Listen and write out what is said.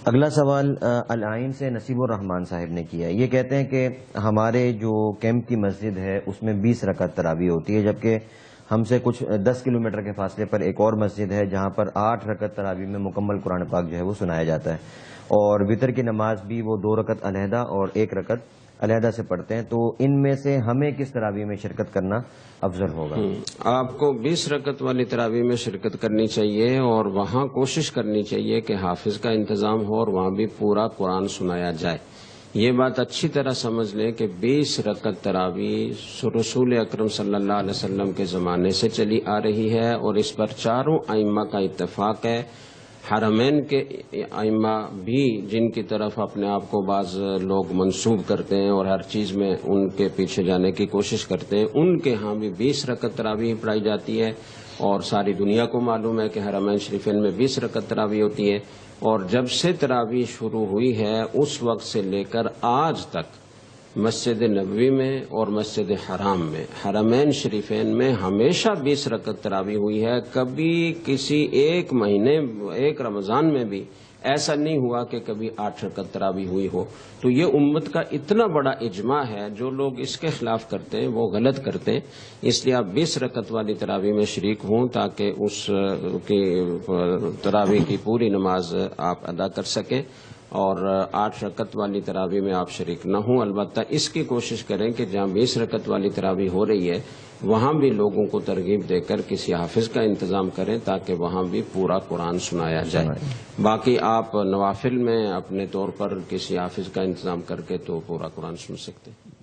اگلا سوال العین سے نصیب الرحمان صاحب نے کیا ہے. یہ کہتے ہیں کہ ہمارے جو کیمپ کی مسجد ہے اس میں 20 رکعت تراویح ہوتی ہے، جبکہ ہم سے کچھ 10 کلومیٹر کے فاصلے پر ایک اور مسجد ہے جہاں پر 8 رکعت تراویح میں مکمل قرآن پاک جو ہے وہ سنایا جاتا ہے، اور وتر کی نماز بھی وہ 2 رکعت علیحدہ اور 1 رکعت علیحدہ سے پڑھتے ہیں. تو ان میں سے ہمیں کس تراویح میں شرکت کرنا افضل ہوگا؟ آپ کو 20 رکعت والی تراویح میں شرکت کرنی چاہیے، اور وہاں کوشش کرنی چاہیے کہ حافظ کا انتظام ہو اور وہاں بھی پورا قرآن سنایا جائے. یہ بات اچھی طرح سمجھ لیں کہ 20 رکعت تراویح رسول اکرم صلی اللہ علیہ وسلم کے زمانے سے چلی آ رہی ہے، اور اس پر چاروں ائمہ کا اتفاق ہے. حرمین کے ائمہ بھی، جن کی طرف اپنے آپ کو بعض لوگ منسوب کرتے ہیں اور ہر چیز میں ان کے پیچھے جانے کی کوشش کرتے ہیں، ان کے ہاں بھی 20 رکعت تراویح پڑھائی جاتی ہے. اور ساری دنیا کو معلوم ہے کہ حرمین شریفین میں 20 رکعت تراویح ہوتی ہے. اور جب سے تراویح شروع ہوئی ہے اس وقت سے لے کر آج تک مسجد نبوی میں اور مسجد حرام میں، حرمین شریفین میں ہمیشہ 20 رکعت تراویح ہوئی ہے. کبھی کسی ایک مہینے، ایک رمضان میں بھی ایسا نہیں ہوا کہ کبھی 8 رکعت تراویح ہوئی ہو. تو یہ امت کا اتنا بڑا اجماع ہے، جو لوگ اس کے خلاف کرتے ہیں وہ غلط کرتے ہیں. اس لیے آپ 20 رکعت والی تراویح میں شریک ہوں تاکہ اس کی تراویح کی پوری نماز آپ ادا کر سکیں، اور 8 رکعت والی تراویح میں آپ شریک نہ ہوں. البتہ اس کی کوشش کریں کہ جہاں 20 رکعت والی تراویح ہو رہی ہے وہاں بھی لوگوں کو ترغیب دے کر کسی حافظ کا انتظام کریں تاکہ وہاں بھی پورا قرآن سنایا جائے. باقی آپ نوافل میں اپنے طور پر کسی حافظ کا انتظام کر کے تو پورا قرآن سن سکتے ہیں.